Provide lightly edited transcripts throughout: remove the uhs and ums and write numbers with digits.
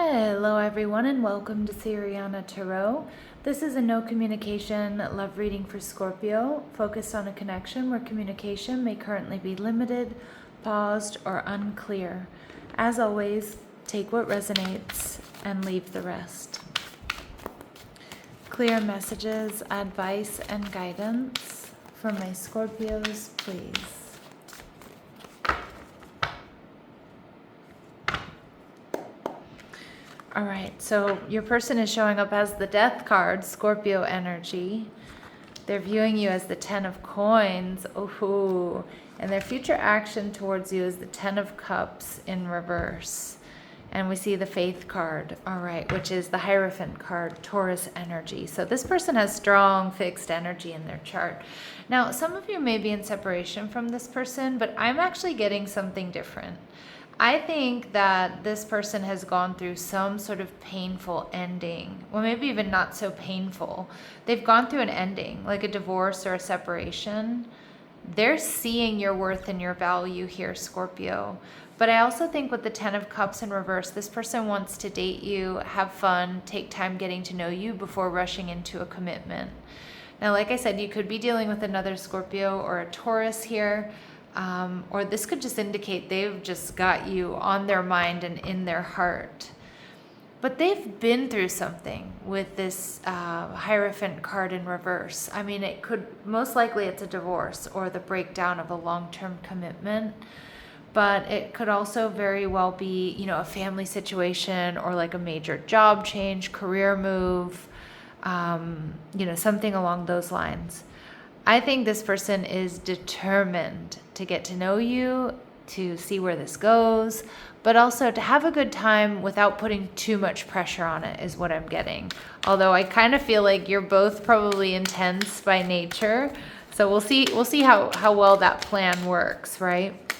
Hello everyone and welcome to Siriana Tarot. This is a no communication love reading for Scorpio, focused on a connection where communication may currently be limited, paused, or unclear. As always, take what resonates and leave the rest. Clear messages, advice, and guidance for my Scorpios, please. All right, so your person is showing up as the Death card, Scorpio energy. They're viewing you as the Ten of Coins. Ooh. And their future action towards you is the Ten of Cups in reverse. And we see the Faith card, all right, which is the Hierophant card, Taurus energy. So this person has strong fixed energy in their chart. Now, some of you may be in separation from this person, but I'm actually getting something different. I think that this person has gone through some sort of painful ending. Well, maybe even not so painful. They've gone through an ending, like a divorce or a separation. They're seeing your worth and your value here, Scorpio. But I also think with the Ten of Cups in reverse, this person wants to date you, have fun, take time getting to know you before rushing into a commitment. Now, like I said, you could be dealing with another Scorpio or a Taurus here. Or this could just indicate they've just got you on their mind and in their heart. But they've been through something with this Hierophant card in reverse. I mean, it could, most likely it's a divorce or the breakdown of a long-term commitment. But it could also very well be, you know, a family situation or like a major job change, career move, you know, something along those lines. I think this person is determined to get to know you, to see where this goes, but also to have a good time without putting too much pressure on it is what I'm getting. Although I kind of feel like you're both probably intense by nature. So we'll see how well that plan works, right?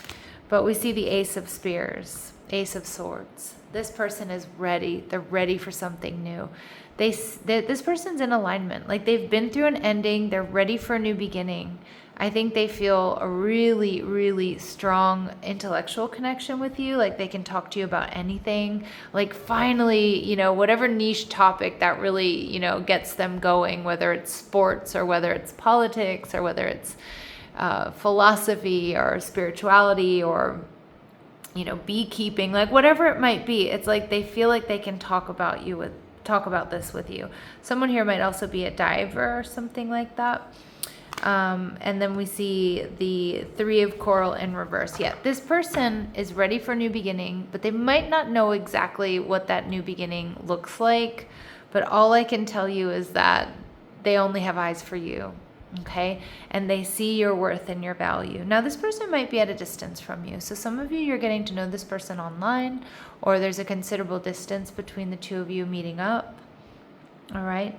But we see the Ace of Spears, Ace of Swords. This person is ready. They're ready for something new. This person's in alignment. Like they've been through an ending. They're ready for a new beginning. I think they feel a really, really strong intellectual connection with you. Like they can talk to you about anything. Like finally, you know, whatever niche topic that really, you know, gets them going, whether it's sports or whether it's politics or whether it's philosophy or spirituality or, you know, beekeeping, like whatever it might be. It's like they feel like they can talk about this with you. Someone here might also be a diver or something like that. And then we see the Three of Coral in reverse. Yeah, this person is ready for a new beginning, but they might not know exactly what that new beginning looks like. But all I can tell you is that they only have eyes for you. Okay, and they see your worth and your value. Now, this person might be at a distance from you. So some of you, you're getting to know this person online, or there's a considerable distance between the two of you meeting up. All right.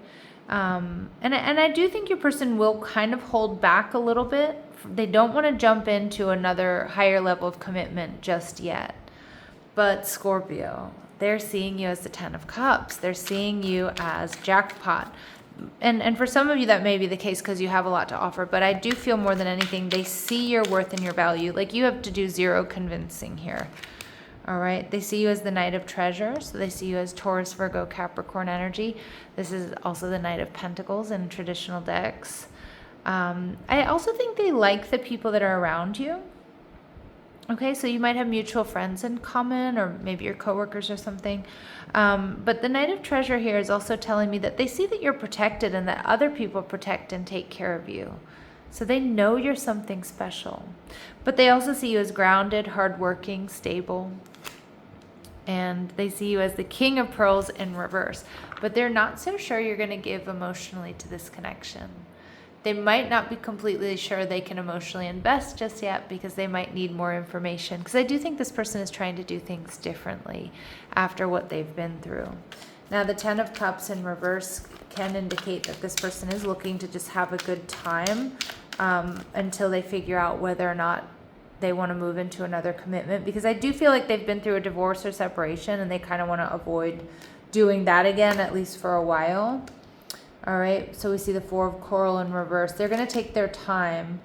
And I do think your person will kind of hold back a little bit. They don't want to jump into another higher level of commitment just yet. But Scorpio, they're seeing you as the Ten of Cups. They're seeing you as jackpot. And for some of you, that may be the case because you have a lot to offer. But I do feel more than anything, they see your worth and your value. Like you have to do zero convincing here. All right. They see you as the Knight of Treasures. So they see you as Taurus, Virgo, Capricorn energy. This is also the Knight of Pentacles in traditional decks. I also think they like the people that are around you. Okay, so you might have mutual friends in common or maybe your coworkers or something. But the Knight of Treasure here is also telling me that they see that you're protected and that other people protect and take care of you. So they know you're something special. But they also see you as grounded, hardworking, stable. And they see you as the King of Pearls in reverse. But they're not so sure you're going to give emotionally to this connection. They might not be completely sure they can emotionally invest just yet because they might need more information. Because I do think this person is trying to do things differently after what they've been through. Now, the Ten of Cups in reverse can indicate that this person is looking to just have a good time until they figure out whether or not they want to move into another commitment. Because I do feel like they've been through a divorce or separation and they kind of want to avoid doing that again, at least for a while. All right, so we see the Four of Coral in reverse. They're going to take their time.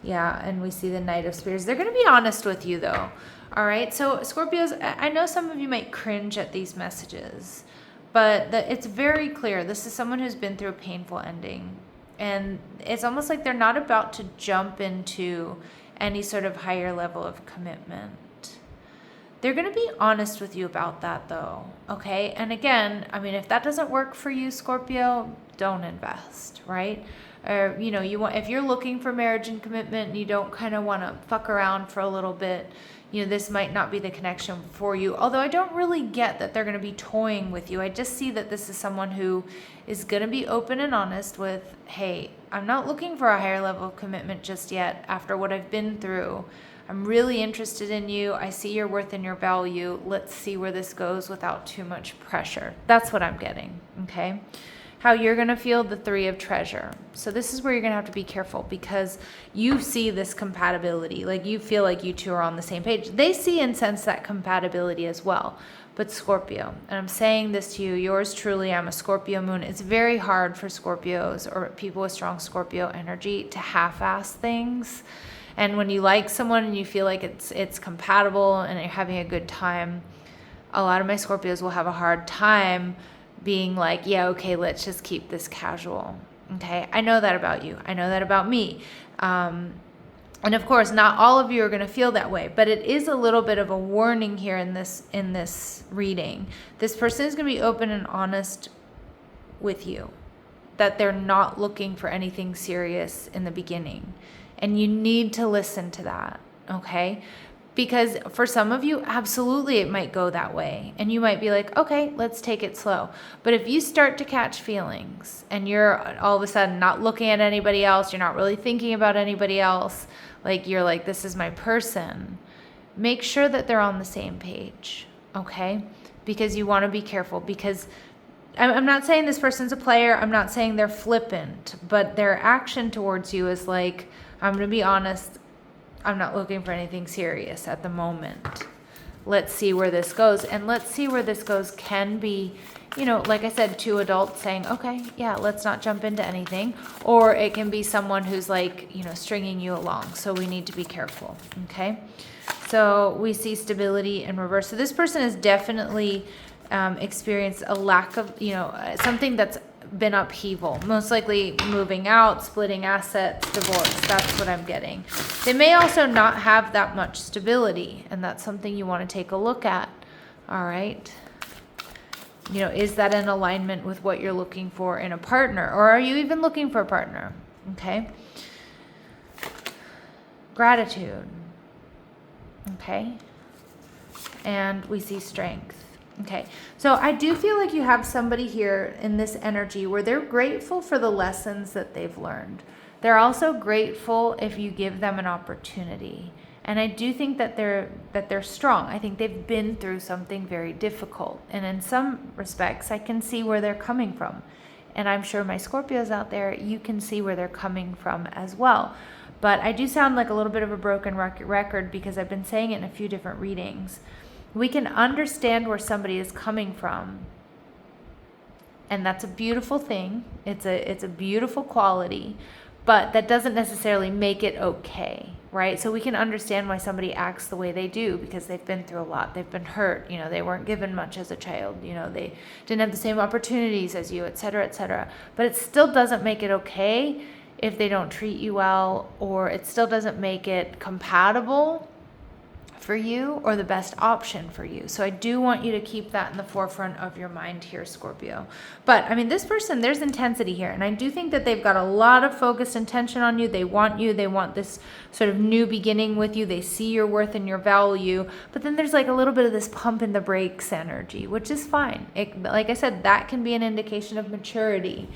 Yeah, and we see the Knight of Spears. They're going to be honest with you, though. All right. So Scorpios, I know some of you might cringe at these messages, but it's very clear. This is someone who's been through a painful ending. And it's almost like they're not about to jump into any sort of higher level of commitment. They're going to be honest with you about that, though. Okay. And again, I mean, if that doesn't work for you, Scorpio, don't invest, right? Or, you know, if you're looking for marriage and commitment and you don't kind of want to fuck around for a little bit, you know, this might not be the connection for you. Although I don't really get that they're going to be toying with you. I just see that this is someone who is going to be open and honest with, hey, I'm not looking for a higher level of commitment just yet after what I've been through. I'm really interested in you. I see your worth and your value. Let's see where this goes without too much pressure. That's what I'm getting, okay? How you're going to feel the 3 of treasure. So this is where you're going to have to be careful because you see this compatibility. Like you feel like you two are on the same page. They see and sense that compatibility as well. But Scorpio, and I'm saying this to you, yours truly, I'm a Scorpio moon. It's very hard for Scorpios or people with strong Scorpio energy to half-ass things. And when you like someone and you feel like it's compatible and you're having a good time, a lot of my Scorpios will have a hard time being like, yeah, okay, let's just keep this casual. Okay, I know that about you. I know that about me. And of course, not all of you are going to feel that way, but it is a little bit of a warning here in this reading. This person is going to be open and honest with you, that they're not looking for anything serious in the beginning. And you need to listen to that, okay? Because for some of you, absolutely, it might go that way. And you might be like, okay, let's take it slow. But if you start to catch feelings and you're all of a sudden not looking at anybody else, you're not really thinking about anybody else, like you're like, this is my person, make sure that they're on the same page, okay? Because you want to be careful. Because I'm not saying this person's a player. I'm not saying they're flippant. But their action towards you is like, I'm going to be honest, I'm not looking for anything serious at the moment. Let's see where this goes. And let's see where this goes can be, you know, like I said, 2 adults saying, okay, yeah, let's not jump into anything. Or it can be someone who's like, you know, stringing you along. So we need to be careful, okay? So we see stability in reverse. So this person has definitely experienced a lack of, you know, something that's been upheaval, most likely moving out, splitting assets, divorce. That's what I'm getting. They may also not have that much stability, and that's something you want to take a look at. All right. You know, is that in alignment with what you're looking for in a partner, or are you even looking for a partner? Okay. Gratitude. Okay. And we see strength. Okay, so I do feel like you have somebody here in this energy where they're grateful for the lessons that they've learned. They're also grateful if you give them an opportunity. And I do think that they're strong. I think they've been through something very difficult. And in some respects, I can see where they're coming from. And I'm sure my Scorpios out there, you can see where they're coming from as well. But I do sound like a little bit of a broken record because I've been saying it in a few different readings. We can understand where somebody is coming from, and that's a beautiful thing. It's a beautiful quality, but that doesn't necessarily make it okay, right? So we can understand why somebody acts the way they do because they've been through a lot. They've been hurt. You know, they weren't given much as a child. You know, they didn't have the same opportunities as you, et cetera, et cetera. But it still doesn't make it okay if they don't treat you well, or it still doesn't make it compatible for you or the best option for you. So I do want you to keep that in the forefront of your mind here, Scorpio. But I mean, this person, there's intensity here. And I do think that they've got a lot of focused intention on you. They want you. They want this sort of new beginning with you. They see your worth and your value. But then there's like a little bit of this pump in the brakes energy, which is fine. Like I said, that can be an indication of maturity.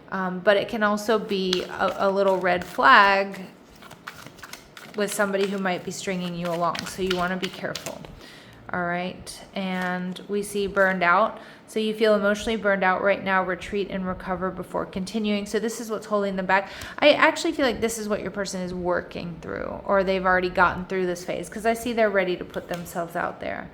But it can also be a little red flag with somebody who might be stringing you along. So you want to be careful. All right. And we see burned out. So you feel emotionally burned out right now. Retreat and recover before continuing. So this is what's holding them back. I actually feel like this is what your person is working through, or they've already gotten through this phase, because I see they're ready to put themselves out there.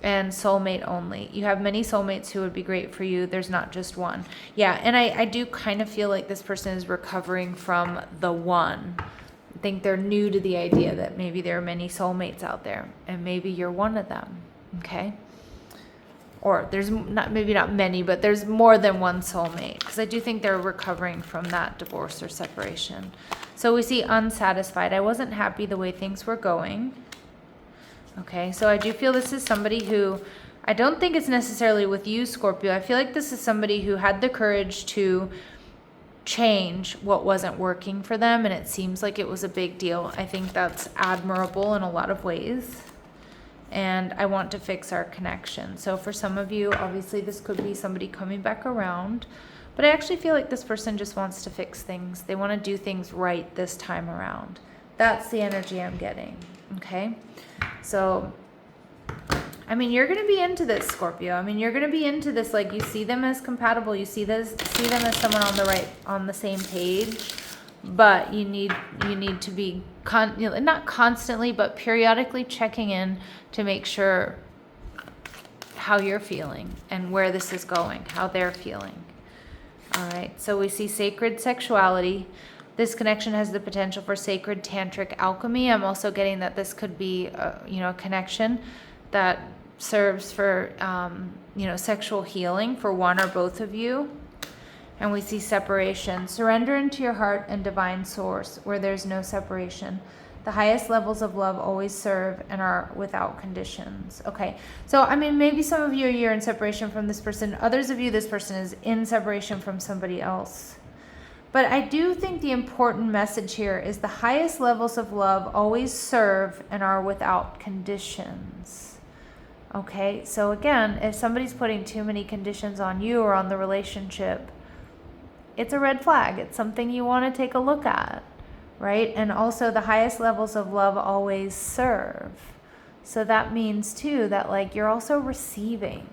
And soulmate only. You have many soulmates who would be great for you. There's not just one. Yeah. And I do kind of feel like this person is recovering from the one. think they're new to the idea that maybe there are many soulmates out there, and maybe you're one of them, okay? Or there's maybe not many, but there's more than one soulmate, because I do think they're recovering from that divorce or separation. So we see unsatisfied. I wasn't happy the way things were going. Okay, so I do feel this is somebody who, I don't think it's necessarily with you, Scorpio. I feel like this is somebody who had the courage to change what wasn't working for them, and it seems like it was a big deal. I think that's admirable in a lot of ways. And I want to fix our connection. So for some of you, obviously this could be somebody coming back around, but I actually feel like this person just wants to fix things. They want to do things right this time around. That's the energy I'm getting, okay? So, I mean, you're going to be into this, Scorpio. I mean, you're going to be into this, like, you see them as compatible. You see them as someone on the same page, but you need to be not constantly, but periodically checking in to make sure how you're feeling and where this is going, how they're feeling. All right, so we see sacred sexuality. This connection has the potential for sacred tantric alchemy. I'm also getting that this could be a connection that serves for sexual healing for one or both of you. And we see separation. Surrender into your heart and divine source where there's no separation. The highest levels of love always serve and are without conditions. Okay, so I mean, maybe some of you you're in separation from this person. Others of you, this person is in separation from somebody else. But I do think the important message here is the highest levels of love always serve and are without conditions. Okay, so again, if somebody's putting too many conditions on you or on the relationship, it's a red flag. It's something you want to take a look at, right? And also the highest levels of love always serve. So that means too that like you're also receiving,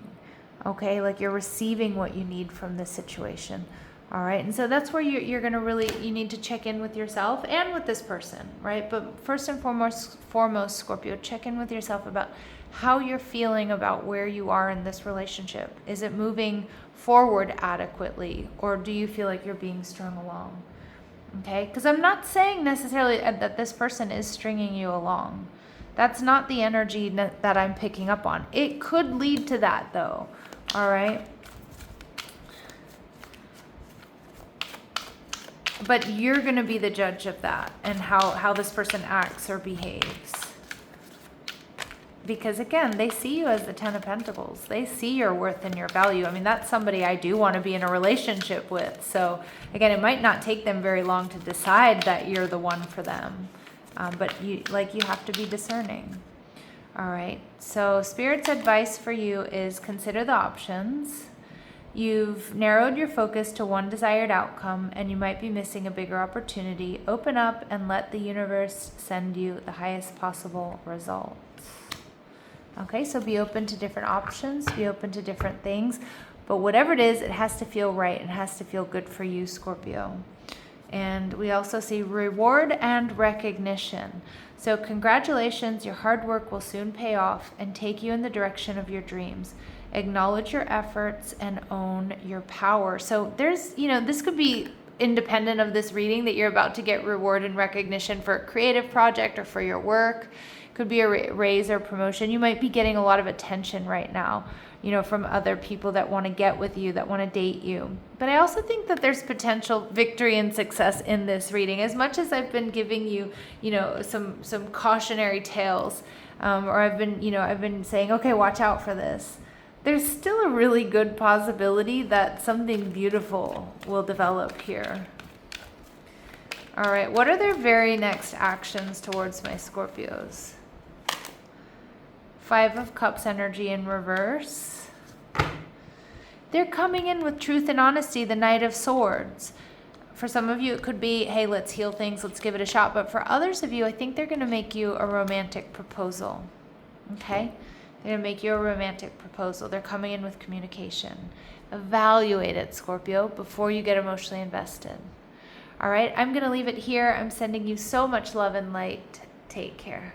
okay? Like you're receiving what you need from this situation. All right, and so that's where you're going to really, you need to check in with yourself and with this person, right? But first and foremost, Scorpio, check in with yourself about how you're feeling about where you are in this relationship. Is it moving forward adequately, or do you feel like you're being strung along? Okay, because I'm not saying necessarily that this person is stringing you along. That's not the energy that I'm picking up on. It could lead to that though, all right? But you're going to be the judge of that and how this person acts or behaves. Because again, they see you as the Ten of Pentacles. They see your worth and your value. I mean, that's somebody I do want to be in a relationship with. So again, it might not take them very long to decide that you're the one for them. But you have to be discerning. All right. So Spirit's advice for you is consider the options. You've narrowed your focus to one desired outcome, and you might be missing a bigger opportunity. Open up and let the universe send you the highest possible results. Okay, so be open to different options, be open to different things, but whatever it is, it has to feel right and has to feel good for you, Scorpio. And we also see reward and recognition. So congratulations, your hard work will soon pay off and take you in the direction of your dreams. Acknowledge your efforts and own your power. So there's, this could be independent of this reading that you're about to get reward and recognition for a creative project or for your work. Could be a raise or promotion. You might be getting a lot of attention right now, from other people that want to get with you, that want to date you. But I also think that there's potential victory and success in this reading. As much as I've been giving you, some cautionary tales, or I've been saying, okay, watch out for this. There's still a really good possibility that something beautiful will develop here. All right, what are their very next actions towards my Scorpios? 5 of Cups energy in reverse. They're coming in with truth and honesty, the Knight of Swords. For some of you, it could be, hey, let's heal things, let's give it a shot. But for others of you, I think they're going to make you a romantic proposal, okay? They're going to make you a romantic proposal. They're coming in with communication. Evaluate it, Scorpio, before you get emotionally invested. All right, I'm going to leave it here. I'm sending you so much love and light. Take care.